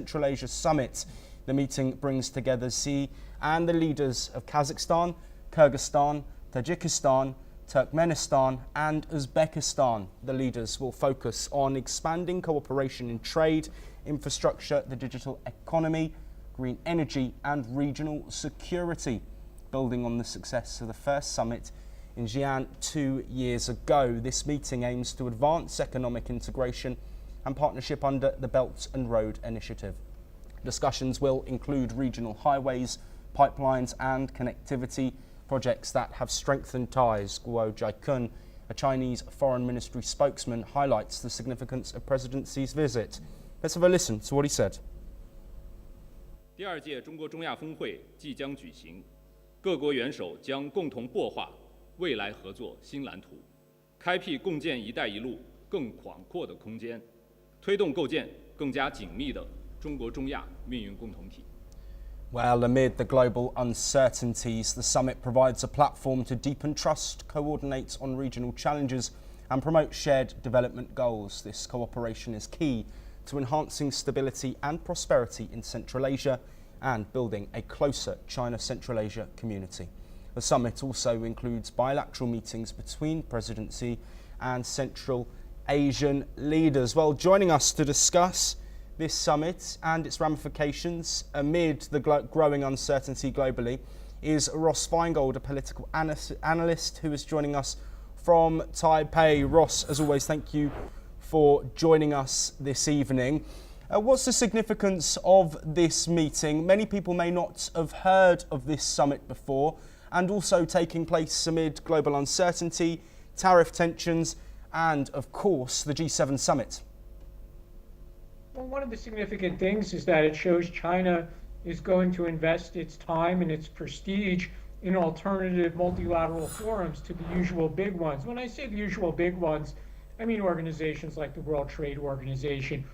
Central Asia Summit. The meeting brings together Xi and the leaders of Kazakhstan, Kyrgyzstan, Tajikistan, Turkmenistan and Uzbekistan. The leaders will focus on expanding cooperation in trade, infrastructure, the digital economy, green energy and regional security, building on the success of the first summit in Xi'an 2 years ago. This meeting aims to advance economic integration and partnership under the Belt and Road Initiative. Discussions will include regional highways, pipelines and connectivity projects that have strengthened ties. Guo Jiakun, a Chinese Foreign Ministry spokesman, highlights the significance of President Xi's visit. Let's have a listen to what he said. 第二届中国中亚峰会即将举行，各国元首将共同擘画未来合作新蓝图，开辟共建“一带一路”更广阔的空间，推动构建更加紧密的中国中亚命运共同体。 Well, amid the global uncertainties, the summit provides a platform to deepen trust, coordinate on regional challenges and promote shared development goals. This cooperation is key to enhancing stability and prosperity in Central Asia and building a closer China-Central Asia community. The summit also includes bilateral meetings between President Xi and Central Asian leaders. Well, joining us to discuss this summit and its ramifications amid the growing uncertainty globally is Ross Feingold, a political analyst who is joining us from Taipei. Ross, as always, thank you for joining us this evening. What's the significance of this meeting? Many people may not have heard of this summit before, and also taking place amid global uncertainty, tariff tensions, and of course the G7 summit. Well, one of the significant things is that it shows China is going to invest its time and its prestige in alternative multilateral forums to the usual big ones. When I say the usual big ones, I mean organizations like the World Trade Organization,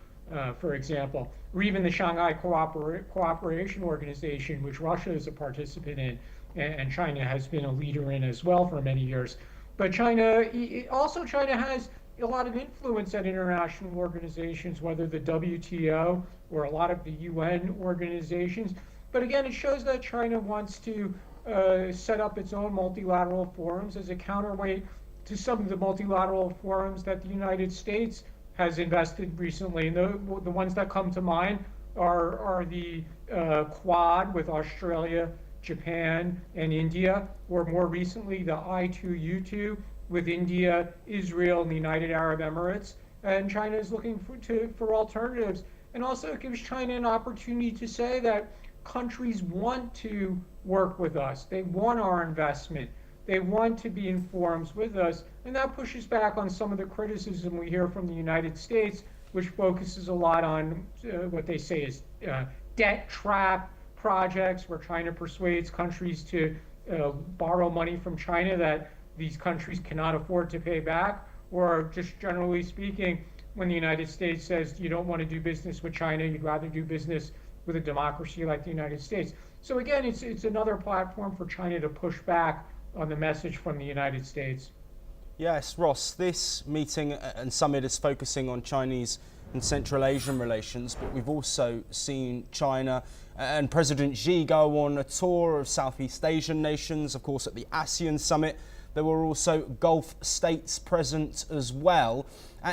for example, or even the Shanghai Cooperation Organization, which Russia is a participant in, and China has been a leader in as well for many years. But China has a lot of influence at international organizations, whether the WTO or a lot of the UN organizations. But again, it shows that China wants to set up its own multilateral forums as a counterweight to some of the multilateral forums that the United States has invested recently. And the ones that come to mind are the Quad with Australia, Japan, and India, or more recently the I2U2 with India, Israel, and the United Arab Emirates. And China is looking for alternatives. And also it gives China an opportunity to say that countries want to work with us. They want our investment. They want to be in forums with us. And that pushes back on some of the criticism we hear from the United States, which focuses a lot on what they say is debt trap projects, where China persuades countries to borrow money from China that these countries cannot afford to pay back, or just generally speaking, when the United States says you don't want to do business with China, you'd rather do business with a democracy like the United States. So again, it's another platform for China to push back on the message from the United States. Yes, Ross, this meeting and summit is focusing on Chinese and Central Asian relations, but we've also seen China and President Xi go on a tour of Southeast Asian nations. Of course, at the ASEAN summit, there were also Gulf states present as well.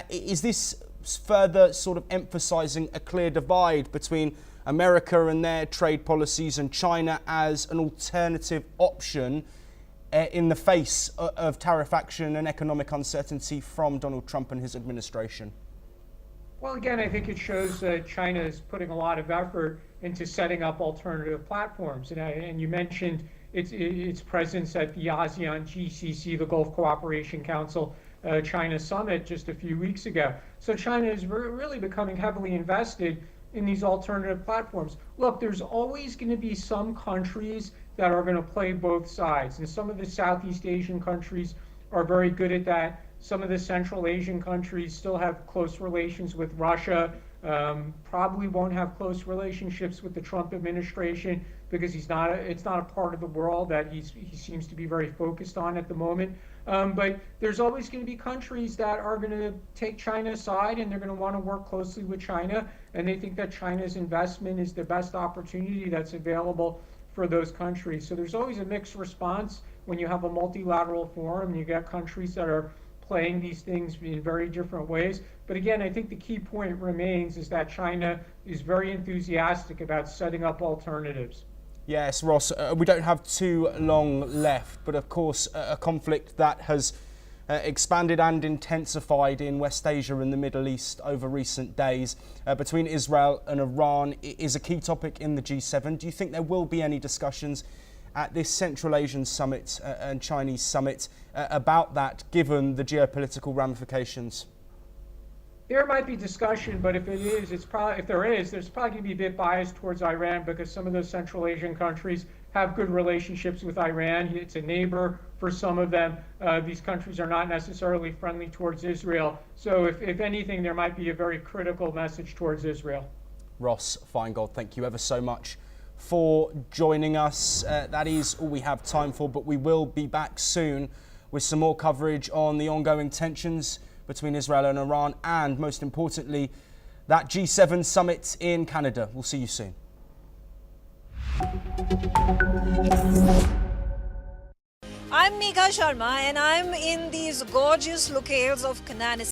Is this further sort of emphasizing a clear divide between America and their trade policies and China as an alternative option in the face of tariff action and economic uncertainty from Donald Trump and his administration? Well, again, I think it shows that China is putting a lot of effort into setting up alternative platforms. And you mentioned its presence at the ASEAN GCC, the Gulf Cooperation Council, China Summit just a few weeks ago. So China is really becoming heavily invested in these alternative platforms. Look, there's always going to be some countries that are going to play both sides. And some of the Southeast Asian countries are very good at that. Some of the Central Asian countries still have close relations with Russia, probably won't have close relationships with the Trump administration because it's not a part of the world that he seems to be very focused on at the moment. But there's always going to be countries that are going to take China's side, and they're going to want to work closely with China. and they think that China's investment is the best opportunity that's available for those countries. So there's always a mixed response when you have a multilateral forum. You got countries that are playing these things in very different ways. But again, I think the key point remains is that China is very enthusiastic about setting up alternatives. Yes, Ross, we don't have too long left, but of course a conflict that has expanded and intensified in West Asia and the Middle East over recent days between Israel and Iran is a key topic in the G7. Do you think there will be any discussions at this Central Asian summit and Chinese summit about that, given the geopolitical ramifications? There might be discussion, but if there's probably going to be a bit biased towards Iran, because some of those Central Asian countries have good relationships with Iran. It's a neighbor for some of them. These countries are not necessarily friendly towards Israel. So if anything, there might be a very critical message towards Israel. Ross Feingold, thank you ever so much for joining us. That is all we have time for, but we will be back soon with some more coverage on the ongoing tensions between Israel and Iran, and most importantly, that G7 summit in Canada. We'll see you soon. I'm Megha Sharma, and I'm in these gorgeous locales of Canada.